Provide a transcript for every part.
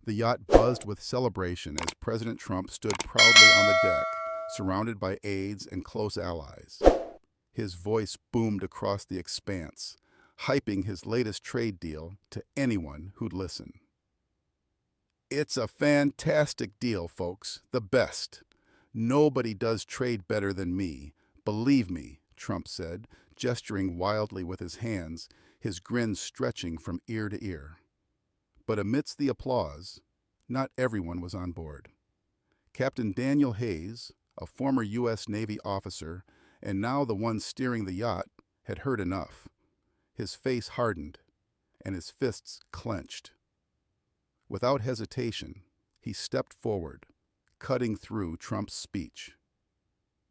The yacht buzzed with celebration as President Trump stood proudly on the deck, surrounded by aides and close allies. His voice boomed across the expanse, hyping his latest trade deal to anyone who'd listen. "It's a fantastic deal, folks. The best. Nobody does trade better than me. Believe me," Trump said, gesturing wildly with his hands, his grin stretching from ear to ear. But amidst the applause, not everyone was on board. Captain Daniel Hayes, a former U.S. Navy officer and now the one steering the yacht, had heard enough. His face hardened, and his fists clenched. Without hesitation, he stepped forward, cutting through Trump's speech.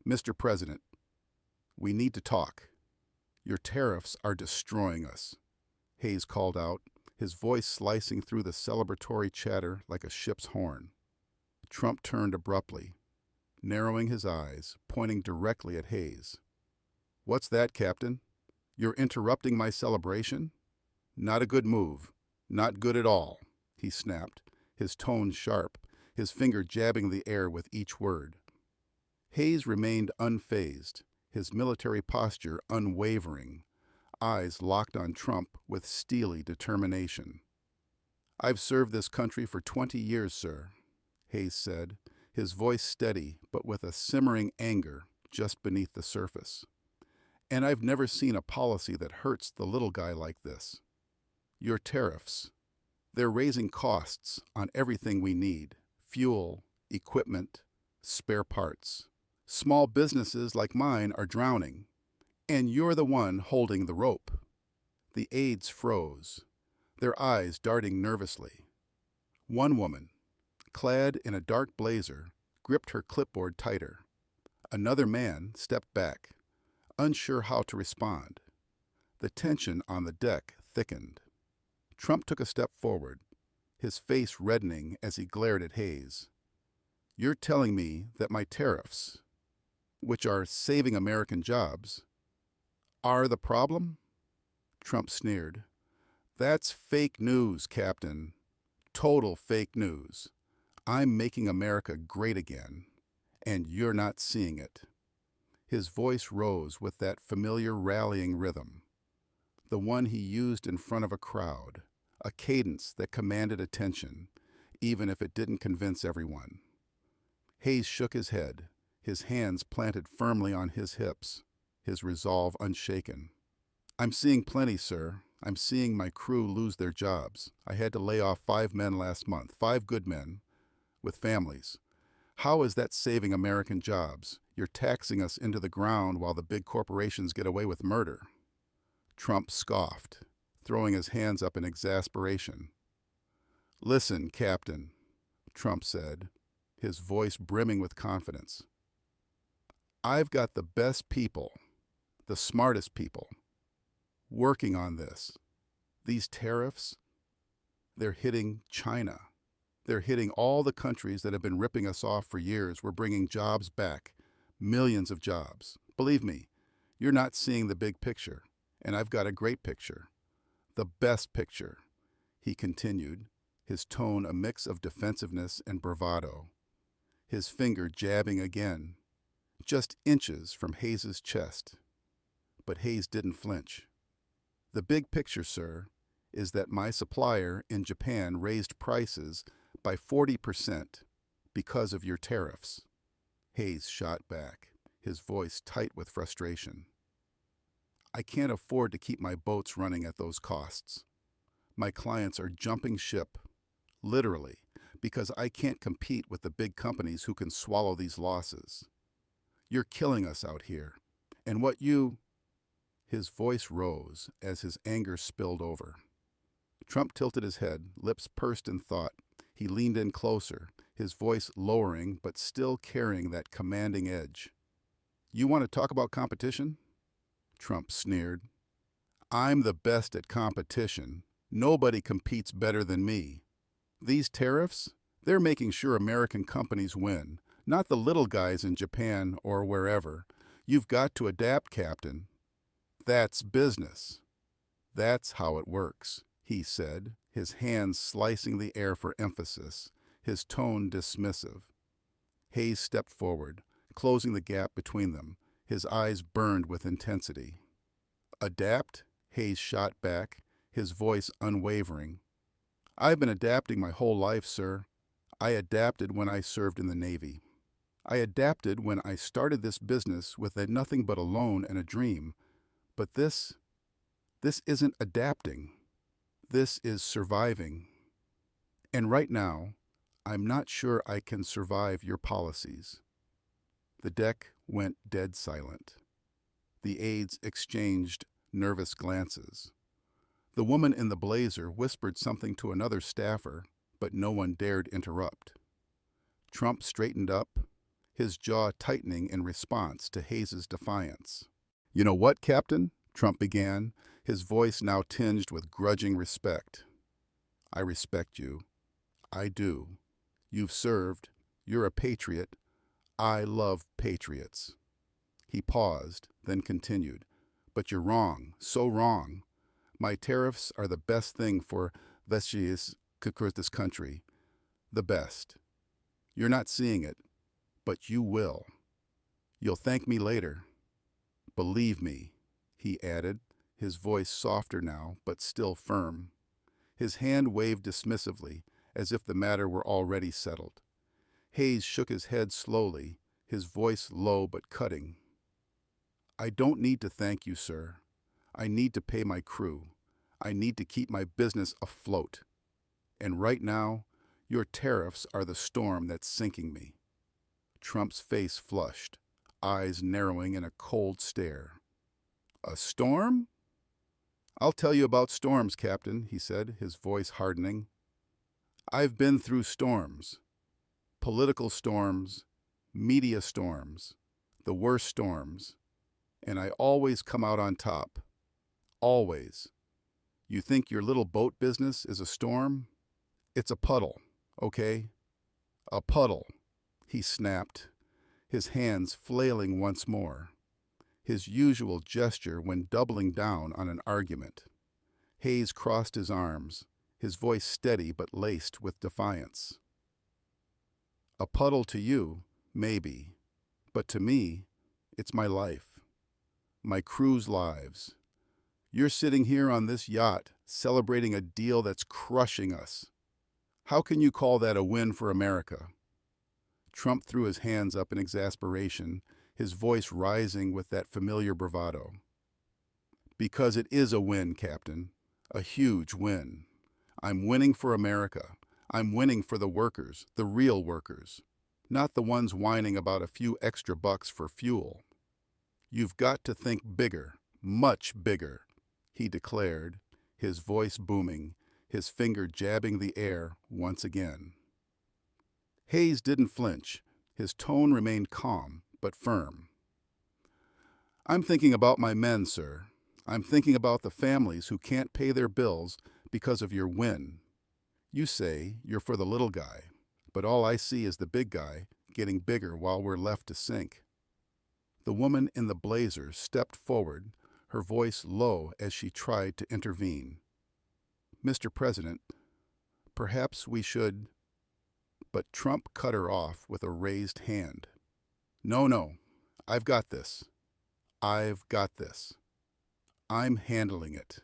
"Mr. President, we need to talk. Your tariffs are destroying us," Hayes called out, his voice slicing through the celebratory chatter like a ship's horn. Trump turned abruptly, narrowing his eyes, pointing directly at Hayes. "What's that, Captain? You're interrupting my celebration? Not a good move. Not good at all," he snapped, his tone sharp, his finger jabbing the air with each word. Hayes remained unfazed, his military posture unwavering, eyes locked on Trump with steely determination. "I've served this country for 20 years, sir," Hayes said, his voice steady but with a simmering anger just beneath the surface. "And I've never seen a policy that hurts the little guy like this. Your tariffs, they're raising costs on everything we need: fuel, equipment, spare parts. Small businesses like mine are drowning, and you're the one holding the rope." The aides froze, their eyes darting nervously. One woman, clad in a dark blazer, gripped her clipboard tighter. Another man stepped back, unsure how to respond. The tension on the deck thickened. Trump took a step forward, his face reddening as he glared at Hayes. "You're telling me that my tariffs, which are saving American jobs, are the problem?" Trump sneered. "That's fake news, Captain. Total fake news. I'm making America great again, and you're not seeing it." His voice rose with that familiar rallying rhythm, the one he used in front of a crowd, a cadence that commanded attention, even if it didn't convince everyone. Hayes shook his head, his hands planted firmly on his hips, his resolve unshaken. "I'm seeing plenty, sir. I'm seeing my crew lose their jobs. I had to lay off 5 men last month, 5 good men, with families. How is that saving American jobs? You're taxing us into the ground while the big corporations get away with murder." Trump scoffed, throwing his hands up in exasperation. "Listen, Captain," Trump said, his voice brimming with confidence. "I've got the best people, the smartest people, working on this. These tariffs, they're hitting China. They're hitting all the countries that have been ripping us off for years. We're bringing jobs back, millions of jobs. Believe me, you're not seeing the big picture, and I've got a great picture. The best picture," he continued, his tone a mix of defensiveness and bravado, his finger jabbing again, just inches from Hayes's chest. But Hayes didn't flinch. "The big picture, sir, is that my supplier in Japan raised prices by 40% because of your tariffs." Hayes shot back, his voice tight with frustration. "I can't afford to keep my boats running at those costs. My clients are jumping ship, literally, because I can't compete with the big companies who can swallow these losses. You're killing us out here, and what you—" His voice rose as his anger spilled over. Trump tilted his head, lips pursed in thought. He leaned in closer, his voice lowering but still carrying that commanding edge. "You want to talk about competition?" Trump sneered. "I'm the best at competition. Nobody competes better than me. These tariffs, they're making sure American companies win, not the little guys in Japan or wherever. You've got to adapt, Captain. That's business. That's how it works," he said, his hands slicing the air for emphasis, his tone dismissive. Hayes stepped forward, closing the gap between them. His eyes burned with intensity. Adapt? Hayes shot back, his voice unwavering. I've been adapting my whole life, sir. I adapted when I served in the Navy. I adapted when I started this business with nothing but a loan and a dream. But this isn't adapting. This is surviving. And right now, I'm not sure I can survive your policies. The deck went dead silent. The aides exchanged nervous glances. The woman in the blazer whispered something to another staffer, but no one dared interrupt. Trump straightened up, his jaw tightening in response to Hayes's defiance. "You know what, Captain?" Trump began, his voice now tinged with grudging respect. "I respect you. I do. You've served. You're a patriot. I love patriots." He paused, then continued. "But you're wrong, so wrong. My tariffs are the best thing for this country. The best. You're not seeing it, but you will. You'll thank me later. Believe me," he added, his voice softer now, but still firm. His hand waved dismissively, as if the matter were already settled. Hayes shook his head slowly, his voice low but cutting. "I don't need to thank you, sir. I need to pay my crew. I need to keep my business afloat. And right now, your tariffs are the storm that's sinking me." Trump's face flushed, eyes narrowing in a cold stare. "A storm?" "I'll tell you about storms, Captain," he said, his voice hardening. "I've been through storms. Political storms, media storms, the worst storms. And I always come out on top. Always. You think your little boat business is a storm? It's a puddle, okay? A puddle," he snapped, his hands flailing once more, his usual gesture when doubling down on an argument. Hayes crossed his arms, his voice steady but laced with defiance. "A puddle to you, maybe, but to me, it's my life. My crew's lives. You're sitting here on this yacht celebrating a deal that's crushing us. How can you call that a win for America?" Trump threw his hands up in exasperation, his voice rising with that familiar bravado. "Because it is a win, Captain. A huge win. I'm winning for America. I'm winning for the workers, the real workers, not the ones whining about a few extra bucks for fuel. You've got to think bigger, much bigger," he declared, his voice booming, his finger jabbing the air once again. Hayes didn't flinch. His tone remained calm, but firm. "I'm thinking about my men, sir. I'm thinking about the families who can't pay their bills because of your win. You say you're for the little guy, but all I see is the big guy getting bigger while we're left to sink." The woman in the blazer stepped forward, her voice low as she tried to intervene. "Mr. President, perhaps we should—" But Trump cut her off with a raised hand. No, I've got this. I've got this. I'm handling it.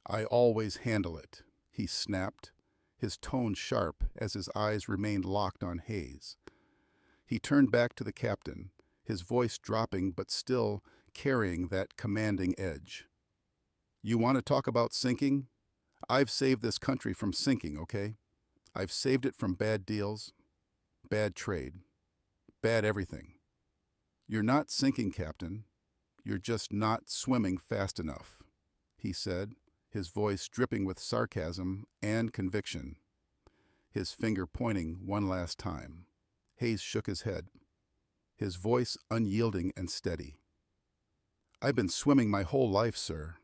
I always handle it," he snapped, his tone sharp as his eyes remained locked on Hayes. He turned back to the captain, his voice dropping but still carrying that commanding edge. "You want to talk about sinking? I've saved this country from sinking, okay? I've saved it from bad deals, bad trade, bad everything. You're not sinking, Captain. You're just not swimming fast enough," he said, his voice dripping with sarcasm and conviction, his finger pointing one last time. Hayes shook his head, his voice unyielding and steady. "I've been swimming my whole life, sir,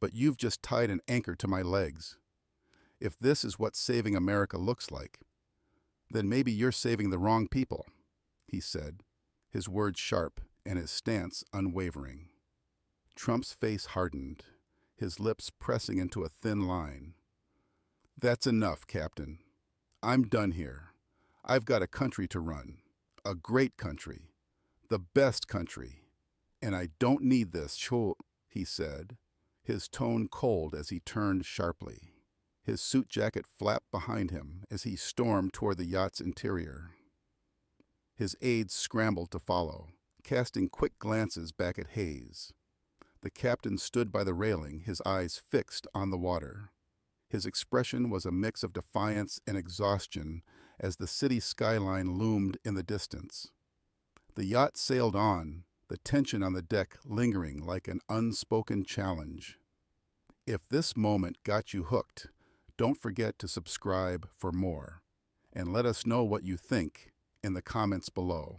but you've just tied an anchor to my legs. If this is what saving America looks like, then maybe you're saving the wrong people," he said, his words sharp and his stance unwavering. Trump's face hardened, his lips pressing into a thin line. That's enough, Captain. I'm done here. I've got a country to run. A great country. The best country. And I don't need this, he said, his tone cold as he turned sharply. His suit jacket flapped behind him as he stormed toward the yacht's interior. His aides scrambled to follow, casting quick glances back at Hayes. The captain stood by the railing, his eyes fixed on the water. His expression was a mix of defiance and exhaustion as the city skyline loomed in the distance. The yacht sailed on, the tension on the deck lingering like an unspoken challenge. If this moment got you hooked, don't forget to subscribe for more, and let us know what you think in the comments below.